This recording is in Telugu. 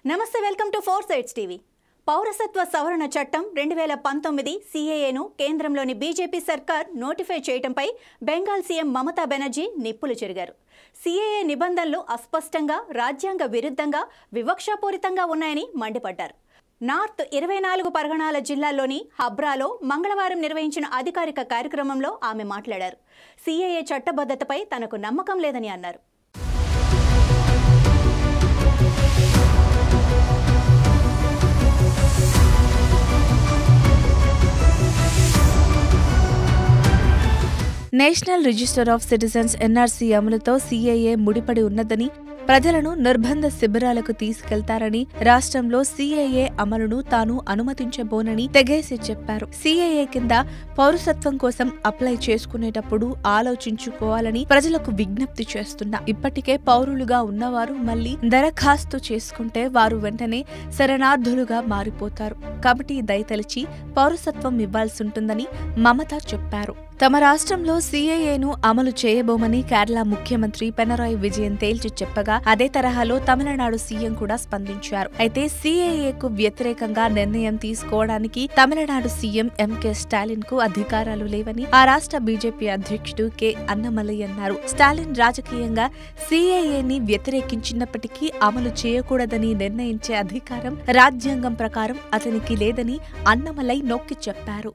నమస్తే, వెల్కమ్ టు 4 Sides టీవీ. పౌరసత్వ సవరణ చట్టం 2019 CAAను కేంద్రంలోని బీజేపీ సర్కార్ నోటిఫై చేయడంపై బెంగాల్ సీఎం మమతా బెనర్జీ నిప్పులు చెరిగారు. CAA నిబంధనలు అస్పష్టంగా, రాజ్యాంగ విరుద్ధంగా, వివక్షాపూరితంగా ఉన్నాయని మండిపడ్డారు. నార్త్ 24 పరగణాల జిల్లాల్లోని హబ్రాలో మంగళవారం నిర్వహించిన అధికారిక కార్యక్రమంలో ఆమె మాట్లాడారు. CAA చట్టబద్ధతపై తనకు నమ్మకం లేదని అన్నారు. National register of citizens NRC అమలుతో CAA ముడిపడి ఉన్నదని, ప్రజలను నిర్బంధ శిబిరాలకు తీసుకెళ్తారని, రాష్ట్రంలో CAA అమలును తాను అనుమతించబోనని తెగేసి చెప్పారు. CAA కింద పౌరసత్వం కోసం అప్లై చేసుకునేటప్పుడు ఆలోచించుకోవాలని ప్రజలకు విజ్ఞప్తి చేస్తున్నా. ఇప్పటికే పౌరులుగా ఉన్నవారు మళ్లీ దరఖాస్తు చేసుకుంటే వారు వెంటనే శరణార్థులుగా మారిపోతారు. కాబట్టి దయతలిచి పౌరసత్వం ఇవ్వాల్సింటుందని మమత చెప్పారు. తమ రాష్ట్రంలో CAAను అమలు చేయబోమని కేరళ ముఖ్యమంత్రి పినరాయి విజయన్ తేల్చి చెప్పగా, అదే తరహాలో తమిళనాడు సీఎం కూడా స్పందించారు. అయితే CAAకు వ్యతిరేకంగా నిర్ణయం తీసుకోవడానికి తమిళనాడు సీఎం MK స్టాలిన్ కు అధికారాలు లేవని ఆ రాష్ట్ర బీజేపీ అధ్యక్షుడు K. అన్నమలై అన్నారు. స్టాలిన్ రాజకీయంగా CAAని వ్యతిరేకించినప్పటికీ అమలు చేయకూడదని నిర్ణయించే అధికారం రాజ్యాంగం ప్రకారం అతనికి లేదని అన్నమలై నొక్కి చెప్పారు.